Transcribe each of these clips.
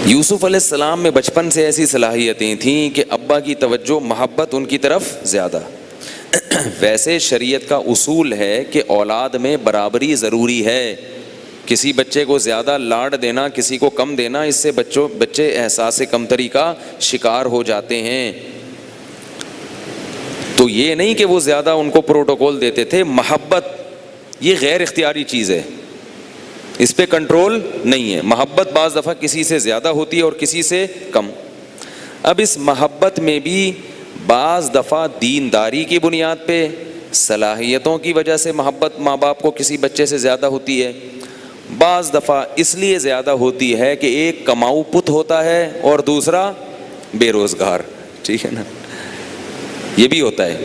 یوسف علیہ السلام میں بچپن سے ایسی صلاحیتیں تھیں کہ ابا کی توجہ محبت ان کی طرف زیادہ. ویسے شریعت کا اصول ہے کہ اولاد میں برابری ضروری ہے. کسی بچے کو زیادہ لاڈ دینا، کسی کو کم دینا، اس سے بچے احساس کمتری کا شکار ہو جاتے ہیں. تو یہ نہیں کہ وہ زیادہ ان کو پروٹوکول دیتے تھے. محبت یہ غیر اختیاری چیز ہے، اس پہ کنٹرول نہیں ہے. محبت بعض دفعہ کسی سے زیادہ ہوتی ہے اور کسی سے کم. اب اس محبت میں بھی بعض دفعہ دینداری کی بنیاد پہ، صلاحیتوں کی وجہ سے محبت ماں باپ کو کسی بچے سے زیادہ ہوتی ہے. بعض دفعہ اس لیے زیادہ ہوتی ہے کہ ایک کماؤ پت ہوتا ہے اور دوسرا بے روزگار. ٹھیک ہے نا، یہ بھی ہوتا ہے.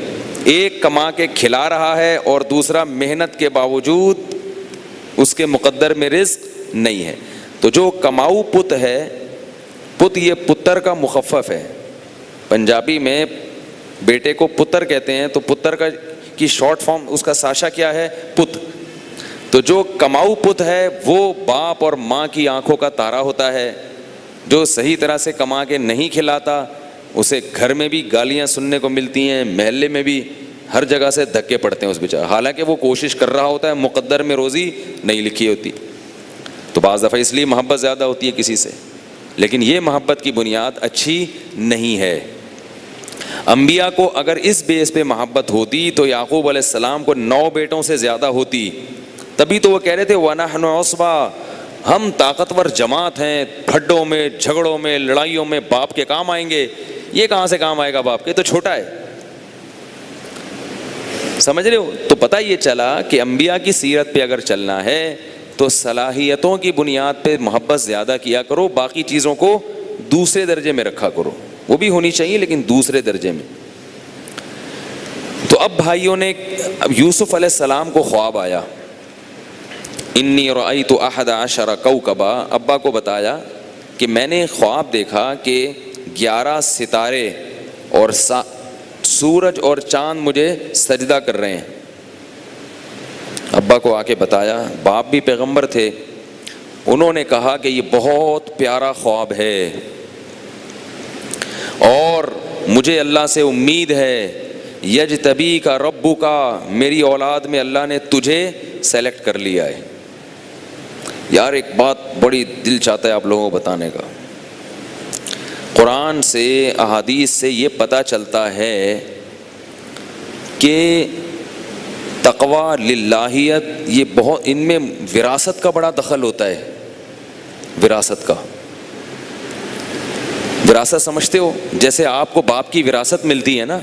ایک کما کے کھلا رہا ہے اور دوسرا محنت کے باوجود اس کے مقدر میں رزق نہیں ہے. تو جو کماؤ پت ہے، پت یہ پتر کا مخفف ہے. پنجابی میں بیٹے کو پتر کہتے ہیں، تو پتر کی شارٹ فارم اس کا ساشا کیا ہے؟ پت. تو جو کماؤ پت ہے وہ باپ اور ماں کی آنکھوں کا تارا ہوتا ہے. جو صحیح طرح سے کما کے نہیں کھلاتا، اسے گھر میں بھی گالیاں سننے کو ملتی ہیں، محلے میں بھی ہر جگہ سے دھکے پڑتے ہیں اس بیچارے، حالانکہ وہ کوشش کر رہا ہوتا ہے، مقدر میں روزی نہیں لکھی ہوتی. تو بعض دفعہ اس لیے محبت زیادہ ہوتی ہے کسی سے، لیکن یہ محبت کی بنیاد اچھی نہیں ہے. انبیاء کو اگر اس بیس پہ محبت ہوتی تو یعقوب علیہ السلام کو 9 بیٹوں سے زیادہ ہوتی. تبھی تو وہ کہہ رہے تھے وَنَحْنُ عُصْبَةٌ، ہم طاقتور جماعت ہیں، پھڈوں میں، جھگڑوں میں، لڑائیوں میں باپ کے کام آئیں گے. یہ کہاں سے کام آئے گا باپ کے؟ تو چھوٹا ہے. سمجھ رہے ہو؟ تو پتہ یہ چلا کہ انبیاء کی سیرت پہ اگر چلنا ہے تو صلاحیتوں کی بنیاد پہ محبت زیادہ کیا کرو، باقی چیزوں کو دوسرے درجے میں رکھا کرو. وہ بھی ہونی چاہیے لیکن دوسرے درجے میں. تو اب بھائیوں نے، اب یوسف علیہ السلام کو خواب آیا، انی رأیت 11 کوکبا. ابا کو بتایا کہ میں نے خواب دیکھا کہ 11 ستارے اور سورج اور چاند مجھے سجدہ کر رہے ہیں. ابا کو آ کے بتایا، باپ بھی پیغمبر تھے، انہوں نے کہا کہ یہ بہت پیارا خواب ہے اور مجھے اللہ سے امید ہے، یجتبی کا ربو کا، میری اولاد میں اللہ نے تجھے سلیکٹ کر لیا ہے. یار ایک بات بڑی دل چاہتا ہے آپ لوگوں کو بتانے کا. قرآن سے، احادیث سے یہ پتہ چلتا ہے کہ تقویٰ، للہیت، یہ بہت، ان میں وراثت کا بڑا دخل ہوتا ہے. وراثت کا، وراثت سمجھتے ہو؟ جیسے آپ کو باپ کی وراثت ملتی ہے نا،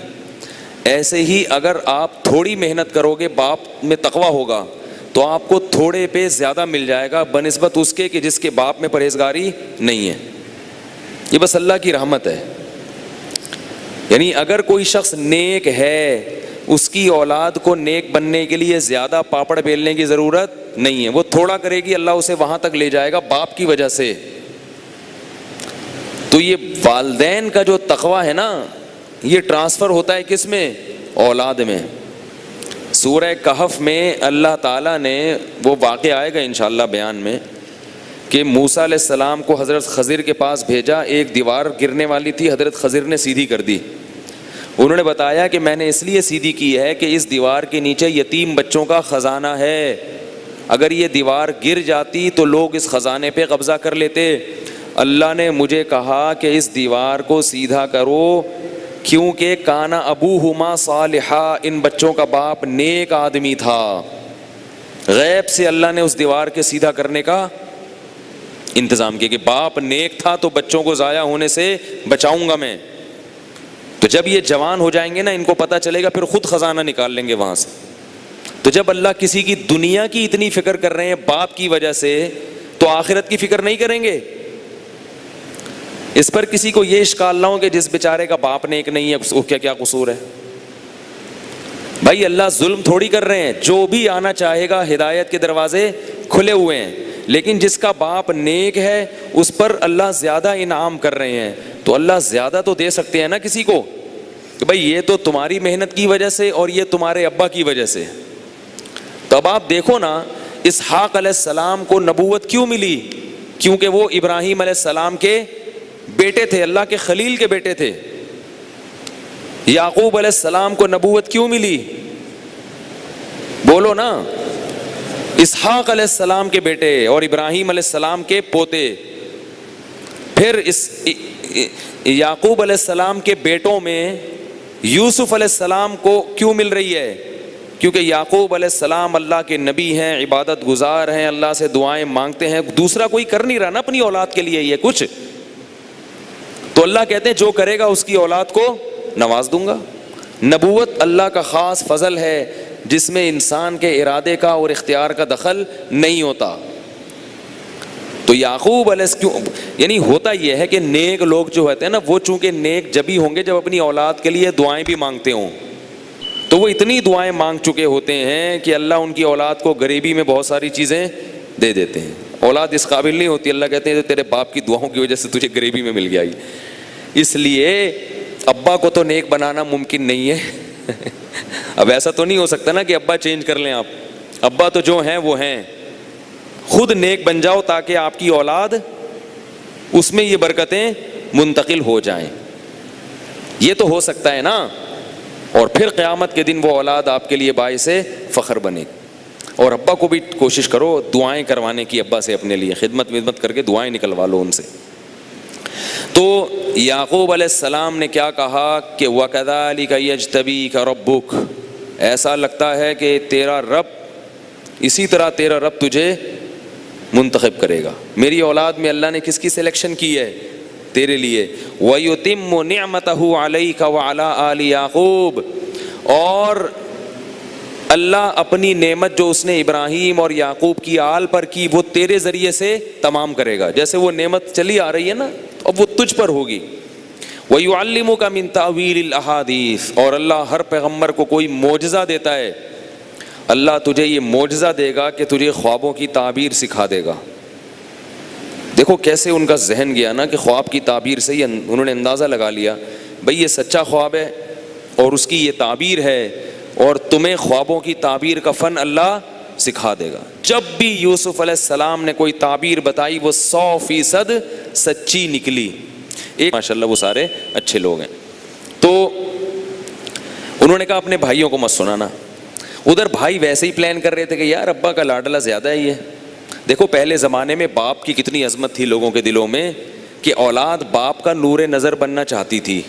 ایسے ہی اگر آپ تھوڑی محنت کرو گے، باپ میں تقویٰ ہوگا تو آپ کو تھوڑے پہ زیادہ مل جائے گا بنسبت اس کے کہ جس کے باپ میں پرہیزگاری نہیں ہے. یہ بس اللہ کی رحمت ہے. یعنی اگر کوئی شخص نیک ہے، اس کی اولاد کو نیک بننے کے لیے زیادہ پاپڑ بیلنے کی ضرورت نہیں ہے. وہ تھوڑا کرے گی، اللہ اسے وہاں تک لے جائے گا باپ کی وجہ سے. تو یہ والدین کا جو تقویٰ ہے نا، یہ ٹرانسفر ہوتا ہے کس میں؟ اولاد میں. سورہ کہف میں اللہ تعالیٰ نے، وہ واقعہ آئے گا انشاءاللہ بیان میں، کہ موسیٰ علیہ السلام کو حضرت خضر کے پاس بھیجا. ایک دیوار گرنے والی تھی، حضرت خضر نے سیدھی کر دی. انہوں نے بتایا کہ میں نے اس لیے سیدھی کی ہے کہ اس دیوار کے نیچے یتیم بچوں کا خزانہ ہے، اگر یہ دیوار گر جاتی تو لوگ اس خزانے پہ قبضہ کر لیتے. اللہ نے مجھے کہا کہ اس دیوار کو سیدھا کرو، کیونکہ کانا ابوہما صالحا، ان بچوں کا باپ نیک آدمی تھا. غیب سے اللہ نے اس دیوار کے سیدھا کرنے کا انتظام کیا کہ باپ نیک تھا تو بچوں کو ضائع ہونے سے بچاؤں گا میں. تو جب یہ جوان ہو جائیں گے نا، ان کو پتہ چلے گا، پھر خود خزانہ نکال لیں گے وہاں سے. تو جب اللہ کسی کی دنیا کی اتنی فکر کر رہے ہیں باپ کی وجہ سے، تو آخرت کی فکر نہیں کریں گے؟ اس پر کسی کو یہ اشکال نہ ہو کہ جس بیچارے کا باپ نیک نہیں ہے اس کو کیا قصور ہے. بھائی اللہ ظلم تھوڑی کر رہے ہیں، جو بھی آنا چاہے گا ہدایت کے دروازے کھلے ہوئے ہیں، لیکن جس کا باپ نیک ہے اس پر اللہ زیادہ انعام کر رہے ہیں. تو اللہ زیادہ تو دے سکتے ہیں نا کسی کو، کہ بھائی یہ تو تمہاری محنت کی وجہ سے اور یہ تمہارے ابا کی وجہ سے. تو اب آپ دیکھو نا، اسحاق علیہ السلام کو نبوت کیوں ملی؟ کیونکہ وہ ابراہیم علیہ السلام کے بیٹے تھے, اللہ کے خلیل کے بیٹے تھے. یعقوب علیہ السلام کو نبوت کیوں ملی؟ بولو نا. اسحاق علیہ السلام کے بیٹے اور ابراہیم علیہ السلام کے پوتے. پھر اس یعقوب علیہ السلام کے بیٹوں میں یوسف علیہ السلام کو کیوں مل رہی ہے؟ کیونکہ یعقوب علیہ السلام اللہ کے نبی ہیں, عبادت گزار ہیں, اللہ سے دعائیں مانگتے ہیں. دوسرا کوئی کر نہیں رہا نا اپنی اولاد کے لیے یہ کچھ, تو اللہ کہتے ہیں جو کرے گا اس کی اولاد کو نواز دوں گا. نبوت اللہ کا خاص فضل ہے جس میں انسان کے ارادے کا اور اختیار کا دخل نہیں ہوتا. تو یعقوب علیہ یعنی ہوتا یہ ہے کہ نیک لوگ جو ہوتے ہیں نا, وہ چونکہ نیک جب ہی ہوں گے جب اپنی اولاد کے لیے دعائیں بھی مانگتے ہوں. تو وہ اتنی دعائیں مانگ چکے ہوتے ہیں کہ اللہ ان کی اولاد کو غریبی میں بہت ساری چیزیں دے دیتے ہیں. اولاد اس قابل نہیں ہوتی, اللہ کہتے ہیں تیرے باپ کی دعاؤں کی وجہ سے تجھے غریبی میں مل گیا. اس لیے ابا کو تو نیک بنانا ممکن نہیں ہے. اب ایسا تو نہیں ہو سکتا نا کہ ابا چینج کر لیں آپ. ابا تو جو ہیں وہ ہیں, خود نیک بن جاؤ تاکہ آپ کی اولاد اس میں یہ برکتیں منتقل ہو جائیں. یہ تو ہو سکتا ہے نا. اور پھر قیامت کے دن وہ اولاد آپ کے لیے باعث فخر بنے. اور ابا کو بھی کوشش کرو دعائیں کروانے کی, ابا سے اپنے لیے خدمت کر کے دعائیں نکلوا لو ان سے. تو یعقوب علیہ السلام نے کیا کہا کہ وَكَذَلِكَ يَجْتَبِيكَ رَبُّكَ, ایسا لگتا ہے کہ تیرا رب, اسی طرح تیرا رب تجھے منتخب کرے گا. میری اولاد میں اللہ نے کس کی سلیکشن کی ہے؟ تیرے لیے. وَيُتِمُّ نِعْمَتَهُ عَلَيْكَ وَعَلَىٰ آلِ یعقوب, اور اللہ اپنی نعمت جو اس نے ابراہیم اور یعقوب کی آل پر کی وہ تیرے ذریعے سے تمام کرے گا. جیسے وہ نعمت چلی آ رہی ہے نا, اب وہ تجھ پر ہوگی. وَيُعَلِّمُكَ مِن تَأْوِيلِ الْأَحَادِيثِ, اور اللہ ہر پیغمبر کو کوئی معجزہ دیتا ہے. اللہ تجھے یہ معجزہ دے گا کہ تجھے خوابوں کی تعبیر سکھا دے گا. دیکھو کیسے ان کا ذہن گیا نا کہ خواب کی تعبیر سے ہی انہوں نے اندازہ لگا لیا بھئی یہ سچا خواب ہے اور اس کی یہ تعبیر ہے, اور تمہیں خوابوں کی تعبیر کا فن اللہ سکھا دے گا. جب بھی یوسف علیہ السلام نے کوئی تعبیر بتائی وہ 100% سچی نکلی. ایک ماشاءاللہ وہ سارے اچھے لوگ ہیں. تو انہوں نے کہا اپنے بھائیوں کو مت سنانا. ادھر بھائی ویسے ہی پلان کر رہے تھے کہ یار ابا کا لاڈلا زیادہ ہے یہ. دیکھو پہلے زمانے میں باپ کی کتنی عظمت تھی لوگوں کے دلوں میں کہ اولاد باپ کا نور نظر بننا چاہتی تھی.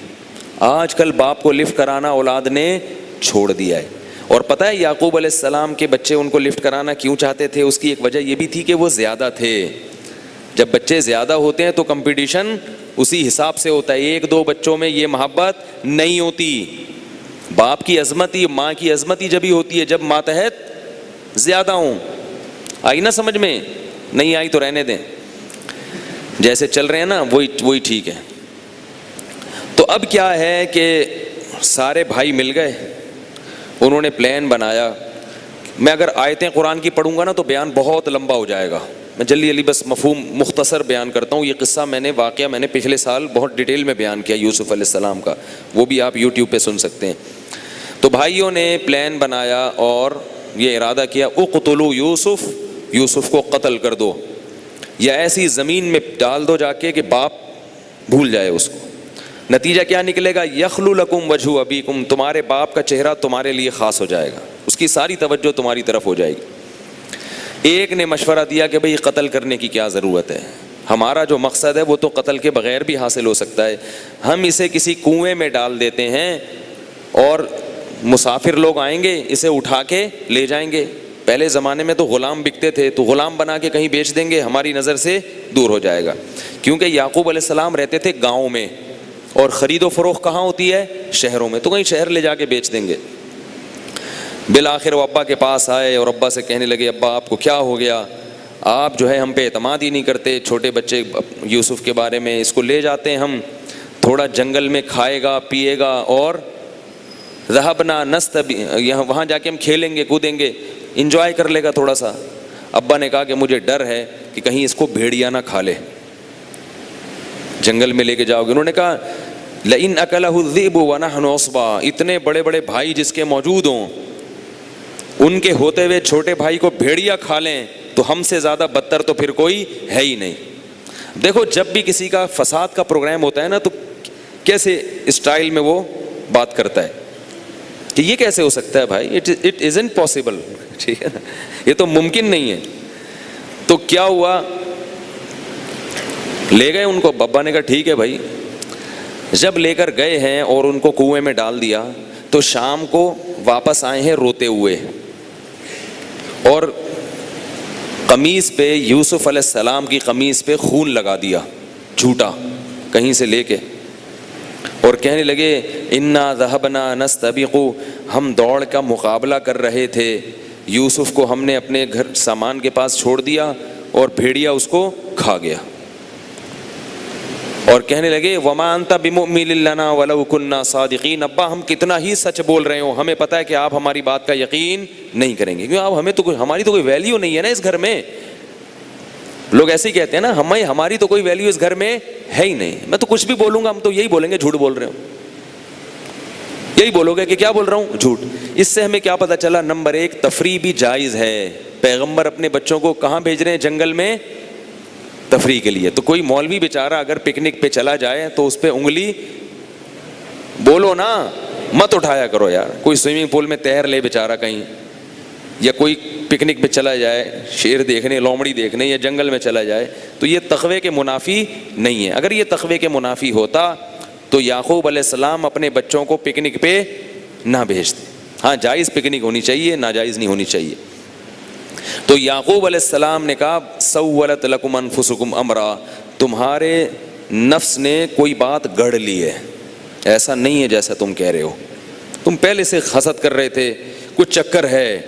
آج کل باپ کو لفٹ کرانا اولاد نے چھوڑ دیا ہے. اور پتہ ہے یعقوب علیہ السلام کے بچے ان کو لفٹ کرانا کیوں چاہتے تھے؟ اس کی ایک وجہ یہ بھی تھی کہ وہ زیادہ تھے. جب بچے زیادہ ہوتے ہیں تو کمپٹیشن اسی حساب سے ہوتا ہے. 1-2 بچوں میں یہ محبت نہیں ہوتی. باپ کی عظمت ہی, ماں کی عظمت ہی جب ہی ہوتی ہے جب ماتحت زیادہ ہوں. آئی نا سمجھ میں؟ نہیں آئی تو رہنے دیں, جیسے چل رہے ہیں نا وہی ٹھیک ہے. تو اب کیا ہے کہ سارے بھائی مل گئے, انہوں نے پلان بنایا. میں اگر آیتیں قرآن کی پڑھوں گا نا تو بیان بہت لمبا ہو جائے گا. میں جلدی بس مفہوم مختصر بیان کرتا ہوں. یہ قصہ واقعہ میں نے پچھلے سال بہت ڈیٹیل میں بیان کیا یوسف علیہ السلام کا, وہ بھی آپ یوٹیوب پہ سن سکتے ہیں. تو بھائیوں نے پلان بنایا اور یہ ارادہ کیا اقتلوا یوسف کو قتل کر دو, یا ایسی زمین میں ڈال دو جا کے کہ باپ بھول جائے اس کو. نتیجہ کیا نکلے گا؟ یخلو لکم وجہ ابیکم, تمہارے باپ کا چہرہ تمہارے لیے خاص ہو جائے گا, اس کی ساری توجہ تمہاری طرف ہو جائے گی. ایک نے مشورہ دیا کہ بھئی قتل کرنے کی کیا ضرورت ہے, ہمارا جو مقصد ہے وہ تو قتل کے بغیر بھی حاصل ہو سکتا ہے. ہم اسے کسی کنویں میں ڈال دیتے ہیں اور مسافر لوگ آئیں گے اسے اٹھا کے لے جائیں گے. پہلے زمانے میں تو غلام بکتے تھے, تو غلام بنا کے کہیں بیچ دیں گے, ہماری نظر سے دور ہو جائے گا. کیونکہ یعقوب علیہ السلام رہتے تھے گاؤں میں اور خرید و فروخت کہاں ہوتی ہے؟ شہروں میں, تو کہیں شہر لے جا کے بیچ دیں گے. بالآخر وہ ابا کے پاس آئے اور ابا سے کہنے لگے ابا آپ کو کیا ہو گیا, آپ جو ہے ہم پہ اعتماد ہی نہیں کرتے. چھوٹے بچے یوسف کے بارے میں, اس کو لے جاتے ہیں ہم, تھوڑا جنگل میں کھائے گا پیے گا اور ذهبنا نستبق, یہاں وہاں جا کے ہم کھیلیں گے کودیں گے, انجوائے کر لے گا تھوڑا سا. ابا نے کہا کہ مجھے ڈر ہے کہ کہیں اس کو بھیڑیا نہ کھا لے, جنگل میں لے کے جاؤ گے. انہوں نے کہا لئن اکلہ الذئب ونحن عصبہ, اتنے بڑے بڑے بھائی جس کے موجود ہوں, ان کے ہوتے ہوئے چھوٹے بھائی کو بھیڑیا کھا لیں تو ہم سے زیادہ بدتر تو پھر کوئی ہے ہی نہیں. دیکھو جب بھی کسی کا فساد کا پروگرام ہوتا ہے نا تو کیسے اسٹائل میں وہ بات کرتا ہے کہ یہ کیسے ہو سکتا ہے بھائی, اٹ ازنٹ پاسبل, ٹھیک ہے نا, یہ تو ممکن نہیں ہے. تو کیا ہوا, لے گئے ان کو, بابا نے کہا ٹھیک ہے بھائی. جب لے کر گئے ہیں اور ان کو کنویں میں ڈال دیا تو شام کو واپس آئے ہیں روتے ہوئے, اور قمیص پہ, یوسف علیہ السلام کی قمیص پہ خون لگا دیا جھوٹا کہیں سے لے کے, اور کہنے لگے انا ذهبنا نستبق, ہم دوڑ کا مقابلہ کر رہے تھے, یوسف کو ہم نے اپنے گھر سامان کے پاس چھوڑ دیا اور بھیڑیا اس کو کھا گیا. اور کہنے لگے وما انت بمؤمن لنا ولو كنا صادقین, ابا ہم کتنا ہی سچ بول رہے ہوں ہمیں پتہ ہے کہ آپ ہماری بات کا یقین نہیں کریں گے, کیوں آپ ہمیں تو ہماری تو کوئی ویلیو نہیں ہے نا اس گھر میں. لوگ ایسے ہی کہتے ہیں نا, ہماری تو کوئی ویلیو اس گھر میں ہے ہی نہیں, میں تو کچھ بھی بولوں گا ہم تو یہی بولیں گے جھوٹ بول رہے ہوں, یہی بولو گے کہ کیا بول رہا ہوں, جھوٹ. اس سے ہمیں کیا پتہ چلا, نمبر ایک تفریح بھی جائز ہے. پیغمبر اپنے بچوں کو کہاں بھیج رہے ہیں, جنگل میں تفریح کے لیے. تو کوئی مولوی بیچارہ اگر پکنک پہ چلا جائے تو اس پہ انگلی بولو نا, مت اٹھایا کرو یار. کوئی سوئمنگ پول میں تیر لے بیچارہ کہیں, یا کوئی پکنک پہ چلا جائے شیر دیکھنے, لومڑی دیکھنے, یا جنگل میں چلا جائے, تو یہ تقوی کے منافی نہیں ہے. اگر یہ تقوی کے منافی ہوتا تو یعقوب علیہ السلام اپنے بچوں کو پکنک پہ نہ بھیجتے. ہاں جائز پکنک ہونی چاہیے, ناجائز نہیں ہونی چاہیے. تو یعقوب علیہ السلام نے کہا سولت لکم انفسکم امرا, تمہارے نفس نے کوئی بات گڑھ لی ہے, ایسا نہیں ہے جیسا تم کہہ رہے ہو. تم پہلے سے حسد کر رہے تھے, کچھ چکر ہے.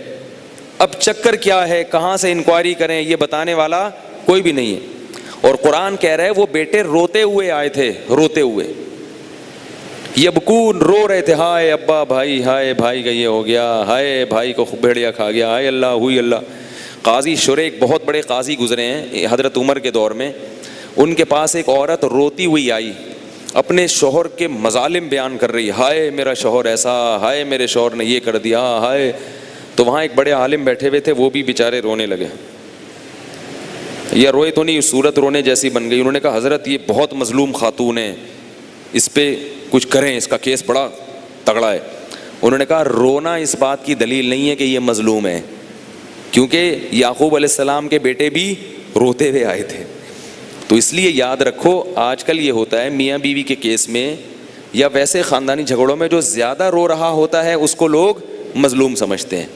اب چکر کیا ہے, کہاں سے انکوائری کریں, یہ بتانے والا کوئی بھی نہیں ہے. اور قرآن کہہ رہا ہے وہ بیٹے روتے ہوئے آئے تھے, روتے ہوئے, یبکون, رو رہے تھے, ہائے ابا بھائی, ہائے بھائی کا یہ ہو گیا, ہائے بھائی کو بھیڑیا کھا گیا, ہائے اللہ ہوئی اللہ. قاضی شریک, بہت بڑے قاضی گزرے ہیں حضرت عمر کے دور میں, ان کے پاس ایک عورت روتی ہوئی آئی, اپنے شوہر کے مظالم بیان کر رہی, ہائے میرا شوہر ایسا, ہائے میرے شوہر نے یہ کر دیا, ہائے. تو وہاں ایک بڑے عالم بیٹھے ہوئے تھے, وہ بھی بیچارے رونے لگے, یا روئے تو نہیں, صورت رونے جیسی بن گئی. انہوں نے کہا حضرت یہ بہت مظلوم خاتون ہے, اس پہ کچھ کریں, اس کا کیس بڑا تگڑا ہے. انہوں نے کہا رونا اس بات کی دلیل نہیں ہے کہ یہ مظلوم ہے, کیونکہ یعقوب علیہ السلام کے بیٹے بھی روتے ہوئے آئے تھے. تو اس لیے یاد رکھو, آج کل یہ ہوتا ہے میاں بیوی کے کیس میں یا ویسے خاندانی جھگڑوں میں, جو زیادہ رو رہا ہوتا ہے اس کو لوگ مظلوم سمجھتے ہیں.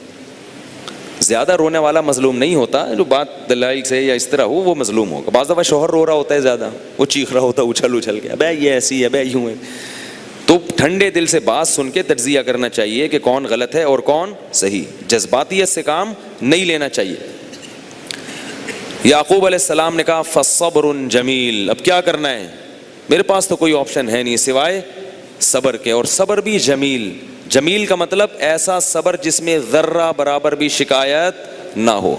زیادہ رونے والا مظلوم نہیں ہوتا, جو بات دلائل سے یا اس طرح ہو وہ مظلوم ہوگا. بعض دفعہ شوہر رو رہا ہوتا ہے زیادہ, وہ چیخ رہا ہوتا ہے اچھل اچھل کے, بے یہ ایسی ہے, بے یوں ہے. تو ٹھنڈے دل سے بات سن کے تجزیہ کرنا چاہیے کہ کون غلط ہے اور کون صحیح. جذباتیت سے کام نہیں لینا چاہیے. یعقوب علیہ السلام نے کہا فصبر جمیل, اب کیا کرنا ہے, میرے پاس تو کوئی آپشن ہے نہیں سوائے صبر کے, اور صبر بھی جمیل. جمیل کا مطلب ایسا صبر جس میں ذرہ برابر بھی شکایت نہ ہو.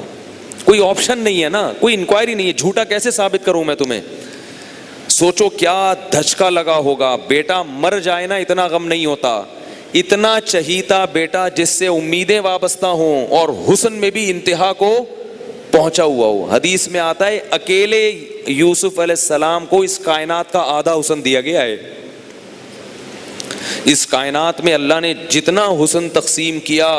کوئی آپشن نہیں ہے نا, کوئی انکوائری نہیں ہے. جھوٹا کیسے ثابت کروں میں تمہیں, سوچو کیا دھچکا لگا ہوگا. بیٹا مر جائے نا اتنا غم نہیں ہوتا, اتنا چہیتا بیٹا جس سے امیدیں وابستہ ہوں اور حسن میں بھی انتہا کو پہنچا ہوا ہو. حدیث میں آتا ہے اکیلے یوسف علیہ السلام کو اس کائنات کا آدھا حسن دیا گیا ہے. اس کائنات میں اللہ نے جتنا حسن تقسیم کیا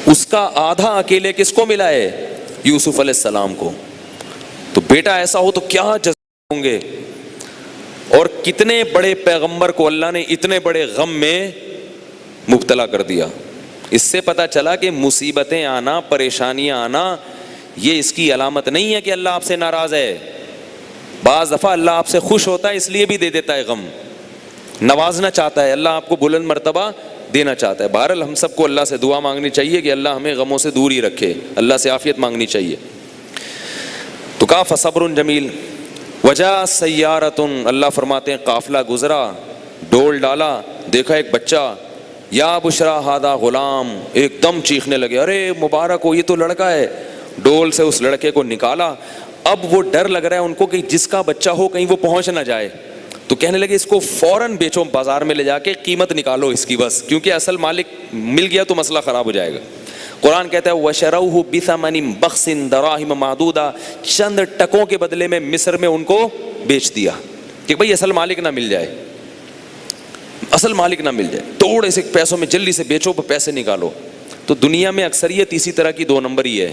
اس کا آدھا اکیلے کس کو ملا ہے, یوسف علیہ السلام کو. تو بیٹا ایسا ہو تو کیا جذبات ہوں گے, اور کتنے بڑے پیغمبر کو اللہ نے اتنے بڑے غم میں مبتلا کر دیا. اس سے پتہ چلا کہ مصیبتیں آنا, پریشانیاں آنا, یہ اس کی علامت نہیں ہے کہ اللہ آپ سے ناراض ہے. بعض دفعہ اللہ آپ سے خوش ہوتا ہے اس لیے بھی دے دیتا ہے غم, نوازنا چاہتا ہے, اللہ آپ کو بلند مرتبہ دینا چاہتا ہے. بہرحال ہم سب کو اللہ سے دعا مانگنی چاہیے کہ اللہ ہمیں غموں سے دور ہی رکھے, اللہ سے عافیت مانگنی چاہیے. تو کہا فصبر جمیل. وجاء سیارۃ, اللہ فرماتے ہیں قافلہ گزرا, ڈول ڈالا, دیکھا ایک بچہ, یا بشرا ھذا غلام, ایک دم چیخنے لگے, ارے مبارک ہو یہ تو لڑکا ہے. ڈول سے اس لڑکے کو نکالا. اب وہ ڈر لگ رہا ہے ان کو کہ جس کا بچہ ہو کہیں وہ پہنچ نہ جائے. تو کہنے لگے اس کو فوراً بیچو, بازار میں لے جا کے قیمت نکالو اس کی بس, کیونکہ اصل مالک مل گیا تو مسئلہ خراب ہو جائے گا. قرآن کہتا ہے وَشَرَوْهُ بِثَمَنٍ بَخْسٍ دَرَاهِمَ مَعْدُودَةٍ، چند ٹکوں کے بدلے میں مصر میں ان کو بیچ دیا کہ بھئی اصل مالک نہ مل جائے، اصل مالک نہ مل جائے، تھوڑے سے پیسوں میں جلدی سے بیچو، پیسے نکالو. تو دنیا میں اکثریت اسی طرح کی 2 نمبر ہی ہے.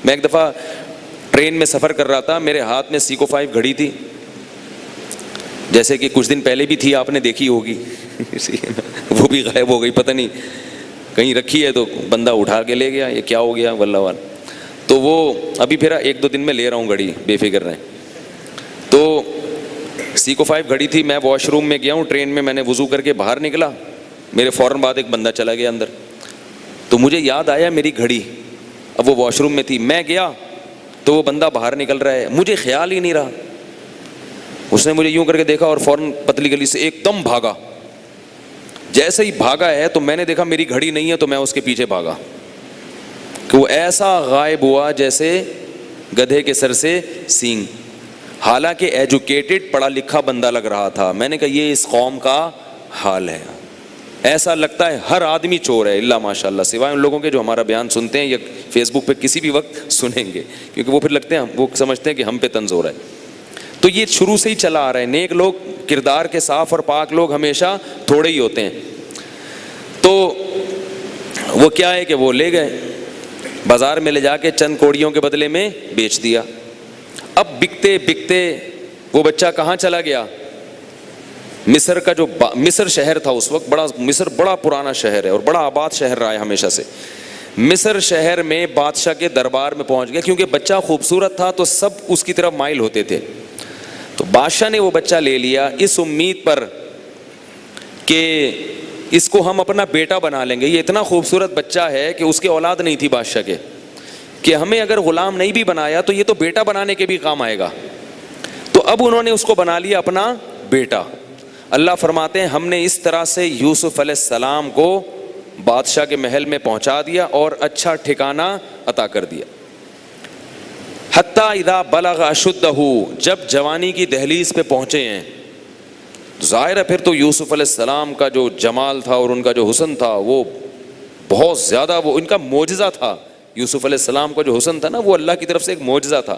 میں ایک دفعہ ٹرین میں سفر کر رہا تھا، میرے ہاتھ میں سیکو 5 گھڑی تھی، جیسے کہ کچھ دن پہلے بھی تھی، آپ نے دیکھی ہوگی وہ بھی غائب ہو گئی، پتہ نہیں کہیں رکھی ہے تو بندہ اٹھا کے لے گیا، یہ کیا ہو گیا واللہ وال. تو وہ ابھی پھر 1-2 دن میں لے رہا ہوں گھڑی، بے فکر رہیں. تو سیکو 5 گھڑی تھی، میں واش روم میں گیا ہوں ٹرین میں، میں نے وضو کر کے باہر نکلا، میرے فوراً بعد ایک بندہ چلا گیا اندر. تو مجھے یاد آیا میری گھڑی، اب وہ واش روم میں تھی، میں گیا تو وہ بندہ باہر نکل رہا ہے، مجھے خیال ہی نہیں رہا. اس نے مجھے یوں کر کے دیکھا اور فوراً پتلی گلی سے ایک دم بھاگا. جیسے ہی بھاگا ہے تو میں نے دیکھا میری گھڑی نہیں ہے، تو میں اس کے پیچھے بھاگا کہ وہ ایسا غائب ہوا جیسے گدھے کے سر سے سینگ. حالانکہ ایجوکیٹڈ پڑھا لکھا بندہ لگ رہا تھا. میں نے کہا یہ اس قوم کا حال ہے. ایسا لگتا ہے ہر آدمی چور ہے الا ماشاء اللہ، سوائے ان لوگوں کے جو ہمارا بیان سنتے ہیں یا فیس بک پہ کسی بھی وقت سنیں گے، کیونکہ وہ پھر لگتے ہیں، وہ سمجھتے ہیں کہ ہم پہ طنز ہو رہا ہے. تو یہ شروع سے ہی چلا آ رہا ہے. نیک لوگ، کردار کے صاف اور پاک لوگ ہمیشہ تھوڑے ہی ہوتے ہیں. تو وہ کیا ہے کہ وہ لے گئے بازار میں، لے جا کے چند کوڑیوں کے بدلے میں بیچ دیا. اب بکتے بکتے وہ بچہ کہاں چلا گیا؟ مصر کا جو مصر شہر تھا اس وقت، مصر بڑا پرانا شہر ہے اور بڑا آباد شہر رہا ہے ہمیشہ سے. مصر شہر میں بادشاہ کے دربار میں پہنچ گیا. کیونکہ بچہ خوبصورت تھا تو سب اس کی طرف مائل ہوتے تھے. تو بادشاہ نے وہ بچہ لے لیا اس امید پر کہ اس کو ہم اپنا بیٹا بنا لیں گے. یہ اتنا خوبصورت بچہ ہے کہ اس کے اولاد نہیں تھی بادشاہ کے، کہ ہمیں اگر غلام نہیں بھی بنایا تو یہ تو بیٹا بنانے کے بھی کام آئے گا. تو اب انہوں نے اس کو بنا لیا اپنا بیٹا. اللہ فرماتے ہیں ہم نے اس طرح سے یوسف علیہ السلام کو بادشاہ کے محل میں پہنچا دیا اور اچھا ٹھکانہ عطا کر دیا. حتیٰ اذا بلغ اشدہ، جب جوانی کی دہلیز پہ پہنچے ہیں. ظاہر ہے پھر تو یوسف علیہ السلام کا جو جمال تھا اور ان کا جو حسن تھا وہ بہت زیادہ، وہ ان کا معجزہ تھا. یوسف علیہ السلام کا جو حسن تھا نا، وہ اللہ کی طرف سے ایک معجزہ تھا.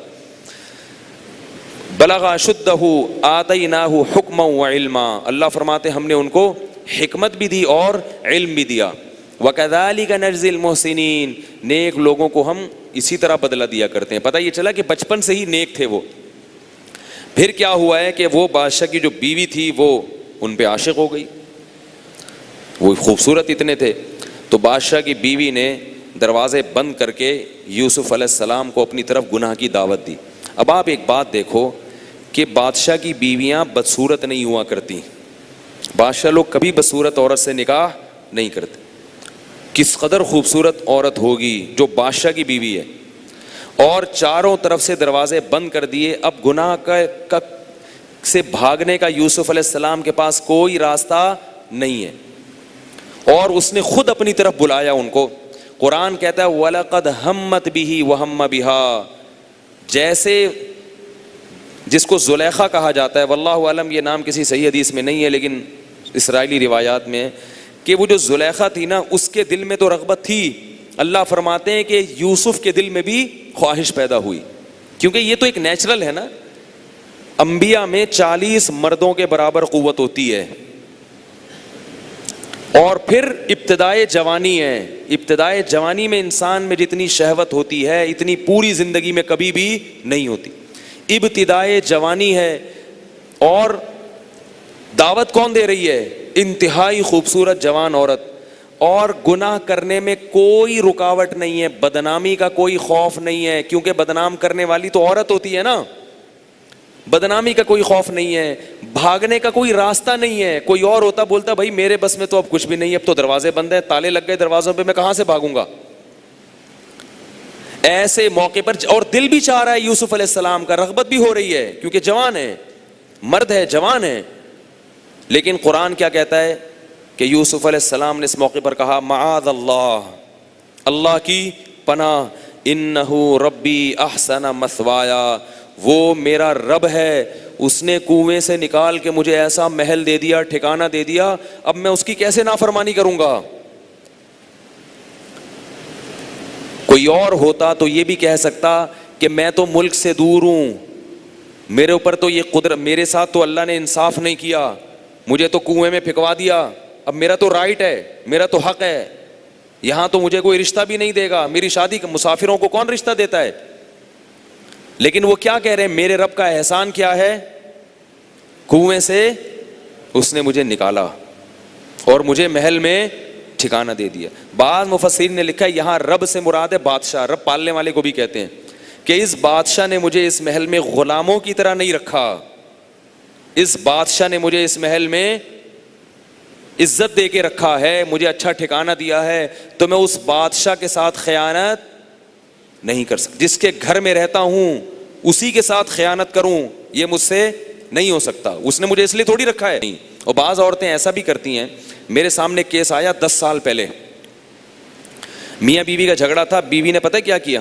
بلغ اشدہ آتیناہ حکما وعلما، اللہ فرماتے ہم نے ان کو حکمت بھی دی اور علم بھی دیا. وکذالک نجزی المحسنین، نیک لوگوں کو ہم اسی طرح بدلہ دیا کرتے ہیں. پتہ یہ چلا کہ بچپن سے ہی نیک تھے وہ. پھر کیا ہوا ہے کہ وہ بادشاہ کی جو بیوی تھی وہ ان پہ عاشق ہو گئی. وہ خوبصورت اتنے تھے. تو بادشاہ کی بیوی نے دروازے بند کر کے یوسف علیہ السلام کو اپنی طرف گناہ کی دعوت دی. اب آپ ایک بات دیکھو کہ بادشاہ کی بیویاں بدصورت نہیں ہوا کرتی. بادشاہ لوگ کبھی بدصورت عورت سے نکاح نہیں کرتے. کس قدر خوبصورت عورت ہوگی جو بادشاہ کی بیوی ہے، اور چاروں طرف سے دروازے بند کر دیے. اب گناہ کا سے بھاگنے کا یوسف علیہ السلام کے پاس کوئی راستہ نہیں ہے، اور اس نے خود اپنی طرف بلایا ان کو. قرآن کہتا ہے وَلَقَدْ هَمَّتْ بِهِ وَهَمَّ بِهَا، جیسے جس کو زلیخا کہا جاتا ہے، واللہ عالم یہ نام کسی صحیح حدیث میں نہیں ہے لیکن اسرائیلی روایات میں ہے کہ وہ جو زلیخا تھی نا، اس کے دل میں تو رغبت تھی. اللہ فرماتے ہیں کہ یوسف کے دل میں بھی خواہش پیدا ہوئی، کیونکہ یہ تو ایک نیچرل ہے نا. انبیاء میں 40 مردوں کے برابر قوت ہوتی ہے. اور پھر ابتدائے جوانی ہے. ابتدائے جوانی میں انسان میں جتنی شہوت ہوتی ہے اتنی پوری زندگی میں کبھی بھی نہیں ہوتی. ابتدائے جوانی ہے، اور دعوت کون دے رہی ہے؟ انتہائی خوبصورت جوان عورت. اور گناہ کرنے میں کوئی رکاوٹ نہیں ہے، بدنامی کا کوئی خوف نہیں ہے، کیونکہ بدنام کرنے والی تو عورت ہوتی ہے نا. بدنامی کا کوئی خوف نہیں ہے، بھاگنے کا کوئی راستہ نہیں ہے. کوئی اور ہوتا بولتا بھائی میرے بس میں تو اب کچھ بھی نہیں ہے، اب تو دروازے بند ہیں، تالے لگ گئے دروازوں پہ، میں کہاں سے بھاگوں گا. ایسے موقع پر، اور دل بھی چاہ رہا ہے یوسف علیہ السلام کا، رغبت بھی ہو رہی ہے کیونکہ جوان ہے، مرد ہے، جوان ہے. لیکن قرآن کیا کہتا ہے کہ یوسف علیہ السلام نے اس موقع پر کہا معاذ اللہ، اللہ کی پناہ، انہ ربی احسن مثوایا، وہ میرا رب ہے، اس نے کنویں سے نکال کے مجھے ایسا محل دے دیا، ٹھکانہ دے دیا، اب میں اس کی کیسے نافرمانی کروں گا. کوئی اور ہوتا تو یہ بھی کہہ سکتا کہ میں تو ملک سے دور ہوں, میرے اوپر تو یہ قدرت, میرے ساتھ تو اللہ نے انصاف نہیں کیا, مجھے تو کنویں میں پھینکوا دیا, اب میرا تو رائٹ ہے, میرا تو حق ہے, یہاں تو مجھے کوئی رشتہ بھی نہیں دے گا, میری شادی مسافروں کو کون رشتہ دیتا ہے. لیکن وہ کیا کہہ رہے ہیں, میرے رب کا احسان کیا ہے, کنویں سے اس نے مجھے نکالا اور مجھے محل میں ٹھکانہ دے دیا. بعض مفسرین نے لکھا ہے یہاں رب سے مراد ہے بادشاہ, رب پالنے والے کو بھی کہتے ہیں, کہ اس بادشاہ نے مجھے اس محل میں غلاموں کی طرح نہیں رکھا, اس بادشاہ نے مجھے اس محل میں عزت دے کے رکھا ہے, مجھے اچھا ٹھکانہ دیا ہے, تو میں اس بادشاہ کے ساتھ خیانت نہیں کر سکتا. جس کے گھر میں رہتا ہوں اسی کے ساتھ خیانت کروں, یہ مجھ سے نہیں ہو سکتا, اس نے مجھے اس لیے تھوڑی رکھا ہے. نہیں. اور بعض عورتیں ایسا بھی کرتی ہیں, میرے سامنے کیس آیا 10 سال پہلے, میاں بیوی کا جھگڑا تھا, بیوی نے پتہ کیا کیا,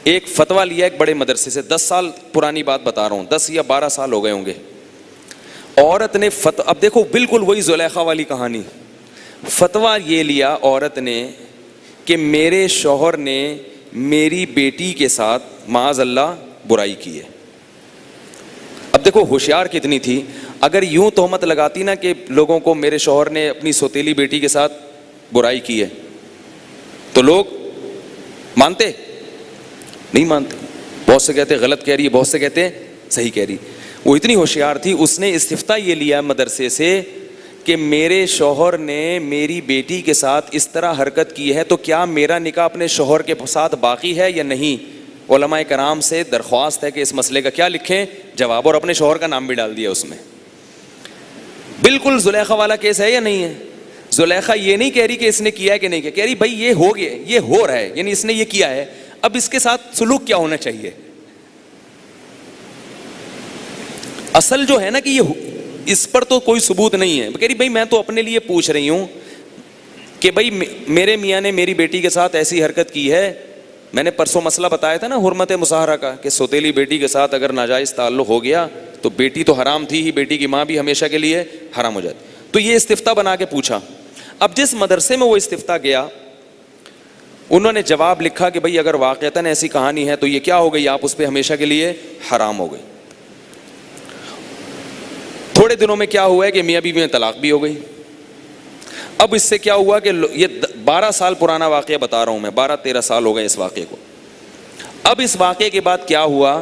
ایک فتویٰ لیا ایک بڑے مدرسے سے, 10 سال پرانی بات بتا رہا ہوں, 10 یا 12 سال ہو گئے ہوں گے. عورت نے اب دیکھو بالکل وہی زلیخا والی کہانی, فتویٰ یہ لیا عورت نے کہ میرے شوہر نے میری بیٹی کے ساتھ معاذ اللہ برائی کی ہے. اب دیکھو ہوشیار کتنی تھی, اگر یوں تہمت لگاتی نا کہ لوگوں کو میرے شوہر نے اپنی سوتیلی بیٹی کے ساتھ برائی کی ہے, تو لوگ مانتے نہیں مانتے. بہت سے کہتے غلط کہہ رہی ہے, بہت سے کہتے صحیح کہہ رہی. وہ اتنی ہوشیار تھی, اس نے استفتاء یہ لیا مدرسے سے کہ میرے شوہر نے میری بیٹی کے ساتھ اس طرح حرکت کی ہے, تو کیا میرا نکاح اپنے شوہر کے ساتھ باقی ہے یا نہیں. علماء کرام سے درخواست ہے کہ اس مسئلے کا کیا لکھیں جواب, اور اپنے شوہر کا نام بھی ڈال دیا اس میں. بالکل زلیخا والا کیس ہے یا نہیں ہے. زلیخا یہ نہیں کہہ رہی کہ اس نے کیا ہے کہ نہیں کیا, کہہ رہی بھائی یہ ہو گیا, یہ ہو رہا ہے, یعنی اس نے یہ کیا ہے, اب اس کے ساتھ سلوک کیا ہونا چاہیے. اصل جو ہے نا کہ یہ اس پر تو کوئی ثبوت نہیں ہے. کہہ رہی بھائی میں تو اپنے لیے پوچھ رہی ہوں کہ بھائی میرے میاں نے میری بیٹی کے ساتھ ایسی حرکت کی ہے. میں نے پرسوں مسئلہ بتایا تھا نا حرمت مصاہرہ کا, کہ سوتیلی بیٹی کے ساتھ اگر ناجائز تعلق ہو گیا تو بیٹی تو حرام تھی ہی, بیٹی کی ماں بھی ہمیشہ کے لیے حرام ہو جاتی. تو یہ استفتاء بنا کے پوچھا. اب جس مدرسے میں وہ استفتاء گیا, انہوں نے جواب لکھا کہ بھئی اگر واقعتاً ایسی کہانی ہے تو یہ کیا ہو گئی, آپ اس پہ ہمیشہ کے لیے حرام ہو گئی. تھوڑے دنوں میں کیا ہوا ہے کہ میاں بیوی میں طلاق بھی ہو گئی. اب اس سے کیا ہوا کہ یہ 12 سال پرانا واقعہ بتا رہا ہوں میں, 12-13 سال ہو گئے اس واقعے کو. اب اس واقعے کے بعد کیا ہوا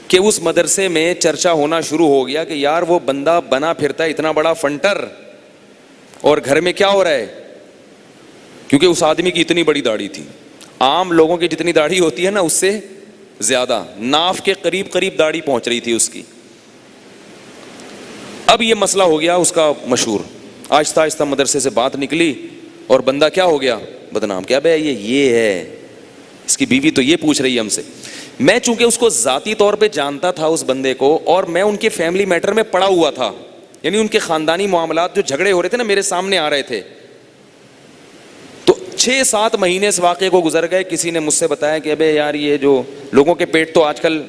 کہ اس مدرسے میں چرچا ہونا شروع ہو گیا کہ یار وہ بندہ بنا پھرتا ہے اتنا بڑا فنٹر, اور گھر میں کیا ہو رہا ہے, کیونکہ اس آدمی کی اتنی بڑی داڑھی تھی, عام لوگوں کی جتنی داڑھی ہوتی ہے نا اس سے زیادہ, ناف کے قریب قریب داڑھی پہنچ رہی تھی اس کی. اب یہ مسئلہ ہو گیا اس کا مشہور, آہستہ آہستہ مدرسے سے بات نکلی اور بندہ کیا ہو گیا, بدنام. کیا بھائی یہ ہے, اس کی بیوی تو یہ پوچھ رہی ہے ہم سے. میں چونکہ اس کو ذاتی طور پہ جانتا تھا اس بندے کو, اور میں ان کے فیملی میٹر میں پڑا ہوا تھا, یعنی ان کے خاندانی معاملات جو جھگڑے ہو رہے تھے نا میرے سامنے آ رہے تھے. تو 6-7 مہینے اس واقعے کو گزر گئے. کسی نے مجھ سے بتایا کہ ابے یار یہ جو لوگوں کے پیٹ تو آج کل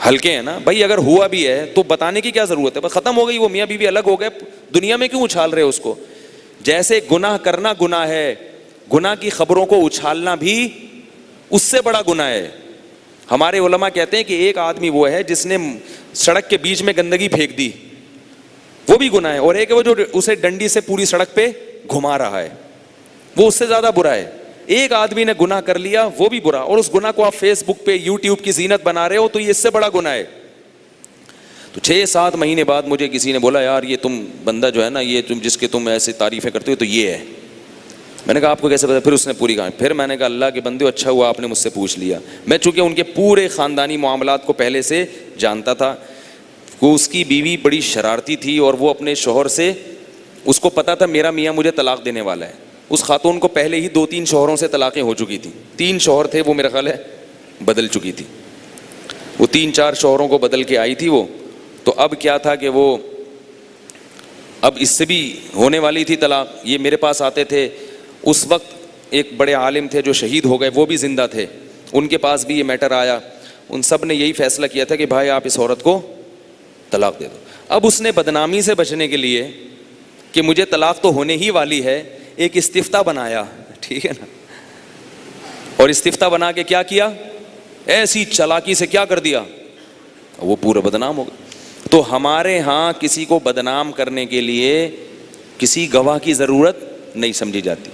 ہلکے ہیں نا بھائی, اگر ہوا بھی ہے تو بتانے کی کیا ضرورت ہے, بس ختم ہو گئی, وہ میاں بیوی الگ ہو گئے, دنیا میں کیوں اچھال رہے اس کو. جیسے گناہ کرنا گناہ ہے, گناہ کی خبروں کو اچھالنا بھی اس سے بڑا گناہ ہے. ہمارے علماء کہتے ہیں کہ ایک آدمی وہ ہے جس نے سڑک کے بیچ میں گندگی پھینک دی, وہ بھی گناہ ہے, اور ایک وہ جو اسے ڈنڈی سے پوری سڑک پہ گھما رہا ہے, وہ اس سے زیادہ برا ہے. ایک آدمی نے گناہ کر لیا وہ بھی برا, اور اس گناہ کو آپ فیس بک پہ یوٹیوب کی زینت بنا رہے ہو تو یہ اس سے بڑا گناہ ہے. تو 6-7 مہینے بعد مجھے کسی نے بولا یار یہ تم بندہ جو ہے نا, یہ تم جس کے تم ایسے تعریفیں کرتے ہو تو یہ ہے. میں نے کہا آپ کو کیسے پتا؟ پھر اس نے پوری کہانی. پھر میں نے کہا اللہ کے بندے اچھا ہوا آپ نے مجھ سے پوچھ لیا. میں چونکہ ان کے پورے خاندانی معاملات کو پہلے سے جانتا تھا. وہ اس کی بیوی بڑی شرارتی تھی, اور وہ اپنے شوہر سے, اس کو پتا تھا میرا میاں مجھے طلاق دینے والا ہے. اس خاتون کو پہلے ہی 2-3 شوہروں سے طلاقیں ہو چکی تھیں. 3 شوہر تھے وہ, میرا خیال ہے بدل چکی تھی. وہ 3-4 شوہروں کو بدل کے آئی تھی وہ. تو اب کیا تھا کہ وہ اب اس سے بھی ہونے والی تھی طلاق. یہ میرے پاس آتے تھے. اس وقت ایک بڑے عالم تھے جو شہید ہو گئے, وہ بھی زندہ تھے, ان کے پاس بھی یہ میٹر آیا. ان سب نے یہی فیصلہ کیا تھا کہ بھائی آپ اس عورت کو طلاق دے دو. اب اس نے بدنامی سے بچنے کے لیے کہ مجھے طلاق تو ہونے ہی والی ہے, ایک استفتاء بنایا, ٹھیک ہے نا, اور استفتاء بنا کے کیا کیا؟ ایسی چالاکی سے کیا کر دیا؟ وہ پورا بدنام ہو گیا. تو ہمارے ہاں کسی کو بدنام کرنے کے لیے کسی گواہ کی ضرورت نہیں سمجھی جاتی.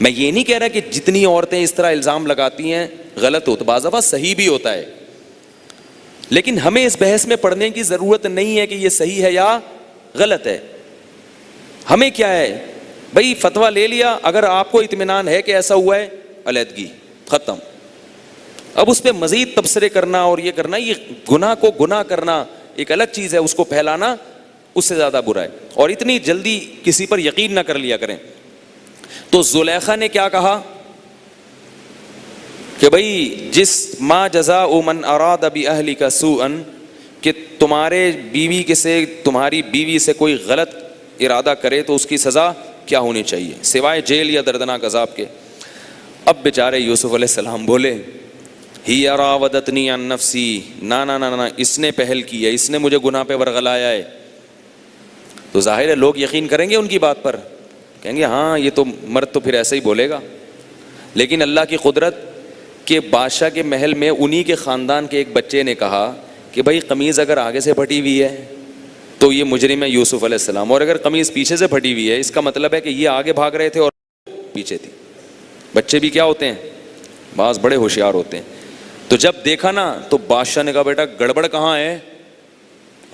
میں یہ نہیں کہہ رہا کہ جتنی عورتیں اس طرح الزام لگاتی ہیں غلط ہوتا، بعض دفعہ صحیح بھی ہوتا ہے، لیکن ہمیں اس بحث میں پڑھنے کی ضرورت نہیں ہے کہ یہ صحیح ہے یا غلط ہے. ہمیں کیا ہے بھائی، فتویٰ لے لیا، اگر آپ کو اطمینان ہے کہ ایسا ہوا ہے، علیحدگی ختم. اب اس پہ مزید تبصرے کرنا اور یہ کرنا، یہ گناہ کو گناہ کرنا ایک الگ چیز ہے، اس کو پھیلانا اس سے زیادہ برا ہے. اور اتنی جلدی کسی پر یقین نہ کر لیا کریں. تو زلیخا نے کیا کہا کہ بھائی جس ما جزاء من اراد باہلک سوءا، کہ تمہارے بیوی کے سے، تمہاری بیوی سے کوئی غلط ارادہ کرے تو اس کی سزا کیا ہونی چاہیے سوائے جیل یا دردناک عذاب کے. اب بیچارے یوسف علیہ السلام بولے ہی راودتنی عن نفسی، نا نا نا نا، اس نے پہل کی ہے، اس نے مجھے گناہ پہ ورغلایا ہے. تو ظاہر ہے لوگ یقین کریں گے ان کی بات پر، کہیں گے ہاں یہ تو مرد تو پھر ایسا ہی بولے گا. لیکن اللہ کی قدرت کہ بادشاہ کے محل میں انہی کے خاندان کے ایک بچے نے کہا کہ بھائی قمیض اگر آگے سے پھٹی ہوئی ہے تو یہ مجرم ہے یوسف علیہ السلام، اور اگر قمیض پیچھے سے پھٹی ہوئی ہے اس کا مطلب ہے کہ یہ آگے بھاگ رہے تھے اور پیچھے تھی. بچے بھی کیا ہوتے ہیں، بعض بڑے ہوشیار ہوتے ہیں. تو جب دیکھا نا تو بادشاہ نے کہا بیٹا گڑبڑ کہاں ہے،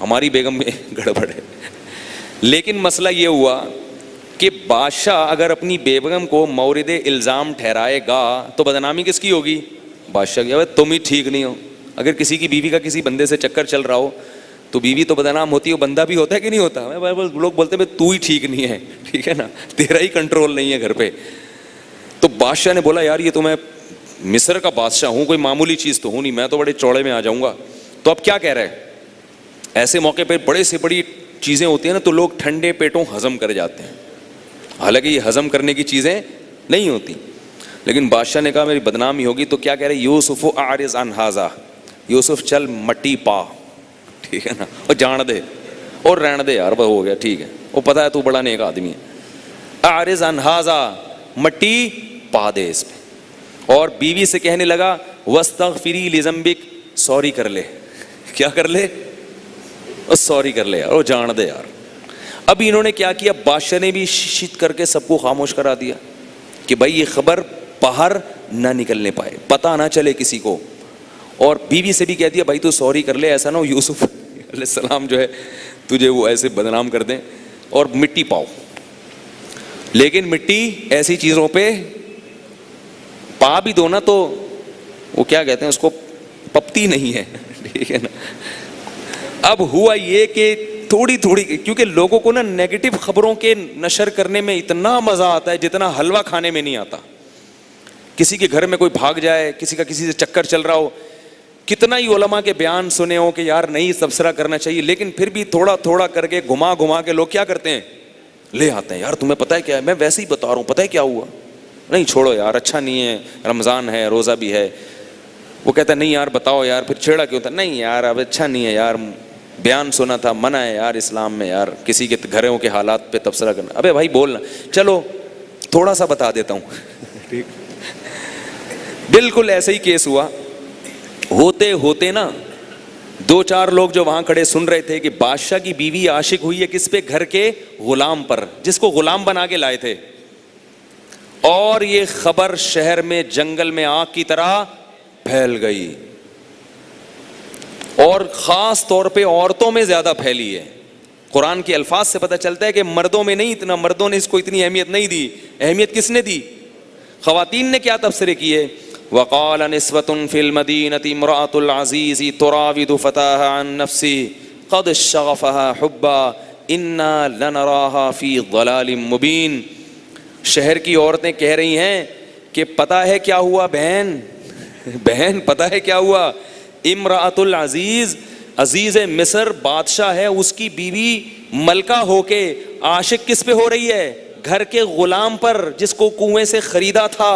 ہماری بیگم میں گڑبڑ ہے. لیکن مسئلہ یہ ہوا کہ بادشاہ اگر اپنی بیگم کو مورد الزام ٹھہرائے گا تو بدنامی کس کی ہوگی؟ بادشاہ کی. تم ہی ٹھیک نہیں ہو. اگر کسی کی بیوی کا کسی بندے سے چکر چل رہا ہو تو بیوی تو بدنام ہوتی ہے، بندہ بھی ہوتا ہے کہ نہیں ہوتا؟ لوگ بولتے ہیں تو ہی ٹھیک نہیں ہے، ٹھیک ہے نا، تیرا ہی کنٹرول نہیں ہے گھر پہ. تو بادشاہ نے بولا یار یہ تو میں مصر کا بادشاہ ہوں، کوئی معمولی چیز تو ہوں نہیں، میں تو بڑے چوڑے میں آ جاؤں گا. تو اب کیا کہہ رہے ہیں، ایسے موقع پہ بڑے سے بڑی چیزیں ہوتی ہیں نا تو لوگ ٹھنڈے پیٹوں ہضم کر جاتے ہیں، حالانکہ یہ ہضم کرنے کی چیزیں نہیں ہوتی. لیکن بادشاہ نے کہا میری بدنامی ہوگی. تو کیا کہہ رہے یوسف اعرض عن ھذا، یوسف چل مٹی پا، ٹھیک ہے نا، اور جان دے اور رہن دے یار، وہ ہو گیا ٹھیک ہے، وہ پتہ ہے تو بڑا نیک آدمی ہے. اعرض عن ھذا، مٹی پا دے اس پہ. اور بیوی سے کہنے لگا واستغفری لذنبک، سوری کر لے. کیا کر لے؟ سوری کر لے یار، وہ جان دے یار. اب انہوں نے کیا کیا، بادشاہ نے بھی شت کر کے سب کو خاموش کرا دیا کہ بھائی یہ خبر باہر نہ نکلنے پائے، پتہ نہ چلے کسی کو. اور بیوی سے بھی کہہ دیا بھائی تو سوری کر لے، ایسا نہ ہو یوسف علیہ السلام جو ہے تجھے وہ ایسے بدنام کر دیں. اور مٹی پاؤ، لیکن مٹی ایسی چیزوں پہ پا بھی دو نا تو وہ کیا کہتے ہیں اس کو، پپتی نہیں ہے، ٹھیک ہے نا. اب ہوا یہ کہ تھوڑی تھوڑی، کیونکہ لوگوں کو نا نیگیٹو خبروں کے نشر کرنے میں اتنا مزہ آتا ہے جتنا حلوہ کھانے میں نہیں آتا. کسی کے گھر میں کوئی بھاگ جائے، کسی کا کسی سے چکر چل رہا ہو، کتنا ہی علماء کے بیان سنے ہو کہ یار نہیں تبصرہ کرنا چاہیے، لیکن پھر بھی تھوڑا تھوڑا کر کے گھما گھما کے لوگ کیا کرتے ہیں، لے آتے ہیں. یار تمہیں پتہ ہے کیا ہے، میں ویسے ہی بتا رہا ہوں، پتہ ہے کیا ہوا، نہیں چھوڑو یار اچھا نہیں ہے، رمضان ہے روزہ بھی ہے. وہ کہتا ہے نہیں یار بتاؤ یار، پھر چھیڑا کیوں تھا، نہیں یار اب اچھا نہیں ہے یار، بیان سنا تھا، منع ہے یار اسلام میں یار کسی کے گھروں کے حالات پہ تبصرہ کرنا. ابے بھائی بولنا، چلو تھوڑا سا بتا دیتا ہوں. بالکل ایسا ہی کیس ہوا. ہوتے ہوتے نا دو چار لوگ جو وہاں کھڑے سن رہے تھے کہ بادشاہ کی بیوی عاشق ہوئی ہے کس پہ، گھر کے غلام پر، جس کو غلام بنا کے لائے تھے. اور یہ خبر شہر میں جنگل میں آگ کی طرح پھیل گئی، اور خاص طور پہ عورتوں میں زیادہ پھیلی ہے. قرآن کے الفاظ سے پتہ چلتا ہے کہ مردوں میں نہیں اتنا، مردوں نے اس کو اتنی اہمیت نہیں دی. اہمیت کس نے دی؟ خواتین نے کیا تبصرے کیے، وقال نسوة في المدينة امرأة العزيز تراود فتاها عن نفسه قد شغفها حبا انا لنراها في ضلال مبين. شہر کی عورتیں کہہ رہی ہیں کہ پتہ ہے کیا ہوا بہن، بہن پتہ ہے کیا ہوا، امرأۃ العزیز، عزیز مصر بادشاہ ہے، اس کی بیوی ملکہ ہو کے عاشق کس پہ ہو رہی ہے، گھر کے غلام پر جس کو کنویں سے خریدا تھا.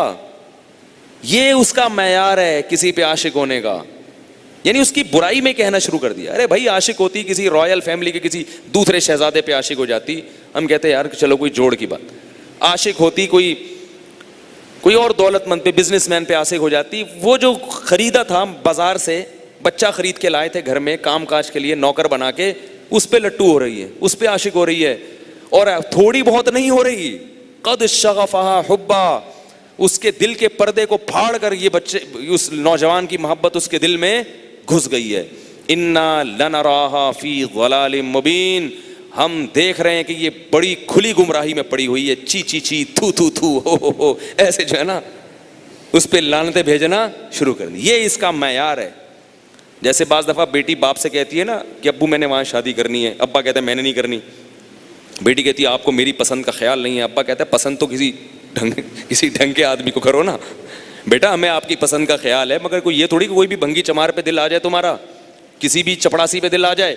یہ اس کا معیار ہے کسی پہ عاشق ہونے کا. یعنی اس کی برائی میں کہنا شروع کر دیا. ارے بھائی عاشق ہوتی کسی رائل فیملی کے کسی دوسرے شہزادے پہ عاشق ہو جاتی، ہم کہتے ہیں یار چلو کوئی جوڑ کی بات. عاشق ہوتی کوئی اور دولت مند پہ، بزنس مین پہ عاشق ہو جاتی. وہ جو خریدا تھا بازار سے، بچہ خرید کے لائے تھے گھر میں کام کاج کے لیے، نوکر بنا کے، اس پہ لٹو ہو رہی ہے، اس پہ عاشق ہو رہی ہے. اور تھوڑی بہت نہیں ہو رہی، قد شغفہا حبا، اس کے دل کے پردے کو پھاڑ کر یہ بچے، اس نوجوان کی محبت اس کے دل میں گھس گئی ہے. انا لنراہا فی ضلال مبین، ہم دیکھ رہے ہیں کہ یہ بڑی کھلی گمراہی میں پڑی ہوئی ہے. چی چی چی، تھو تھو تھو، ہو ایسے جو ہے نا اس پہ لعنتیں بھیجنا شروع کر دی. یہ اس کا معیار ہے. جیسے بعض دفعہ بیٹی باپ سے کہتی ہے نا کہ ابو میں نے وہاں شادی کرنی ہے، ابا کہتا ہے میں نے نہیں کرنی. بیٹی کہتی ہے آپ کو میری پسند کا خیال نہیں ہے، ابا کہتا ہے پسند تو کسی ڈھنگ کے آدمی کو کرو نا. بیٹا ہمیں آپ کی پسند کا خیال ہے، مگر کوئی یہ تھوڑی کہ کوئی بھی بھنگی چمار پہ دل آ جائے تمہارا، کسی بھی چپڑاسی پہ دل آ جائے،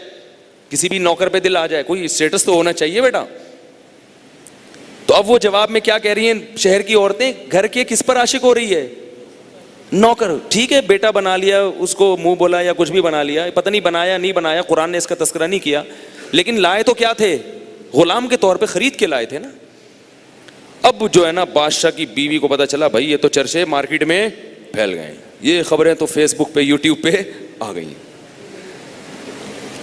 کسی بھی نوکر پہ دل آ جائے. کوئی اسٹیٹس تو ہونا چاہیے بیٹا. تو اب وہ جواب میں کیا کہہ رہی ہیں شہر کی عورتیں؟ گھر کے کس پر عاشق ہو رہی ہے؟ نوکر. ٹھیک ہے بیٹا بنا لیا، اس کو منہ بولا یا کچھ بھی بنا لیا، پتہ نہیں بنایا نہیں بنایا، قرآن نے اس کا تذکرہ نہیں کیا، لیکن لائے تو کیا تھے؟ غلام کے طور پہ خرید کے لائے تھے نا. اب جو ہے نا بادشاہ کی بیوی کو پتا چلا بھائی یہ تو چرچے مارکیٹ میں پھیل گئے ہیں، یہ خبریں تو فیس بک پہ یوٹیوب پہ آ گئی ہیں.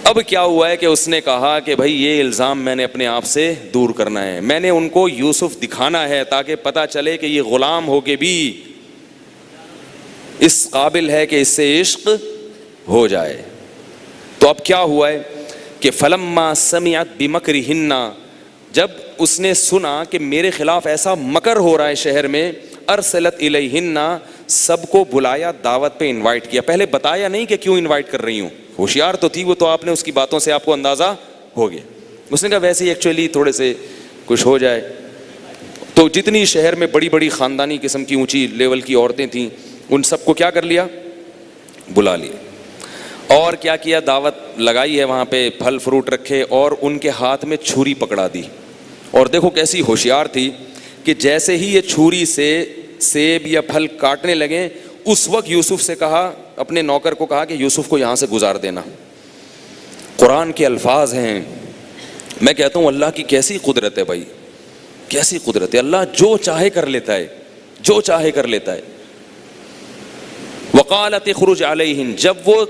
اب کیا ہوا ہے کہ اس نے کہا کہ بھائی یہ الزام میں نے اپنے آپ سے دور کرنا ہے، میں نے ان کو یوسف دکھانا ہے تاکہ پتا چلے کہ یہ غلام ہو کے بھی اس قابل ہے کہ اس سے عشق ہو جائے. تو اب کیا ہوا ہے کہ فلما سمعت بمکرہن، جب اس نے سنا کہ میرے خلاف ایسا مکر ہو رہا ہے شہر میں، ارسلت الیہن، سب کو بلایا، دعوت پہ انوائٹ کیا. پہلے بتایا نہیں کہ کیوں انوائٹ کر رہی ہوں، ہوشیار تو تھی وہ، تو آپ نے اس کی باتوں سے آپ کو اندازہ ہو گیا. اس نے کہا ویسے ہی ایکچولی تھوڑے سے کچھ ہو جائے. تو جتنی شہر میں بڑی بڑی خاندانی قسم کی اونچی لیول کی عورتیں تھیں ان سب کو کیا کر لیا؟ بلا لیا. اور کیا کیا؟ دعوت لگائی ہے وہاں پہ، پھل فروٹ رکھے اور ان کے ہاتھ میں چھری پکڑا دی. اور دیکھو کیسی ہوشیار تھی کہ جیسے ہی یہ چھری سے سیب یا پھل کاٹنے لگے اس وقت یوسف سے کہا، اپنے نوکر کو کہا کہ یوسف کو یہاں سے گزار دینا. قرآن کے الفاظ ہیں. میں کہتا ہوں اللہ کی کیسی قدرت ہے بھائی، کیسی قدرت ہے. اللہ جو چاہے کر لیتا ہے، جو چاہے کر لیتا ہے. وقالت اخرج علیہن، جب وہ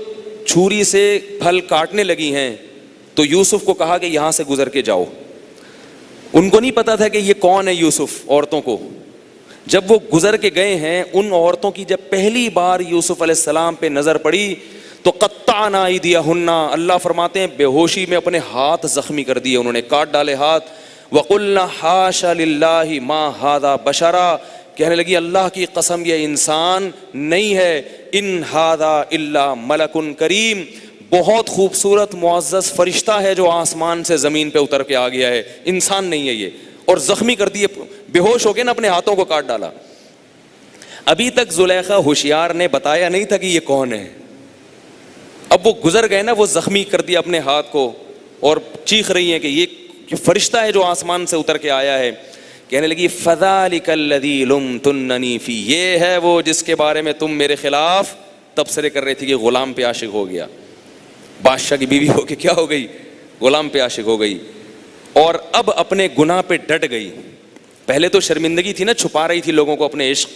چھری سے پھل کاٹنے لگی ہیں تو یوسف کو کہا کہ یہاں سے گزر کے جاؤ. ان کو نہیں پتا تھا کہ یہ کون ہے یوسف، عورتوں کو. جب وہ گزر کے گئے ہیں، ان عورتوں کی جب پہلی بار یوسف علیہ السلام پہ نظر پڑی تو قطعنا ایدیہن، اللہ فرماتے ہیں بے ہوشی میں اپنے ہاتھ زخمی کر دیے، انہوں نے کاٹ ڈالے ہاتھ. وقلنا حاشا للہ ما ھذا بشرا، کہنے لگی اللہ کی قسم یہ انسان نہیں ہے، ان ھذا الا ملک کریم، بہت خوبصورت معزز فرشتہ ہے جو آسمان سے زمین پہ اتر کے آ گیا ہے، انسان نہیں ہے یہ. اور زخمی کر دیے، بے ہوش ہو گئے نا، اپنے ہاتھوں کو کاٹ ڈالا. ابھی تک زلیخا ہوشیار نے بتایا نہیں تھا کہ یہ کون ہے. اب وہ گزر گئے نا، وہ زخمی کر دیا اپنے ہاتھ کو اور چیخ رہی ہیں کہ یہ فرشتہ ہے جو آسمان سے اتر کے آیا ہے. کہنے لگی فذلک الذی لمتننی فی، یہ ہے وہ جس کے بارے میں تم میرے خلاف تبصرے کر رہی تھی کہ غلام پہ عاشق ہو گیا. بادشاہ کی بیوی ہو کے کیا ہو گئی؟ غلام پہ عاشق ہو گئی. اور اب اپنے گناہ پہ ڈٹ گئی. پہلے تو شرمندگی تھی نا، چھپا رہی تھی لوگوں کو اپنے عشق،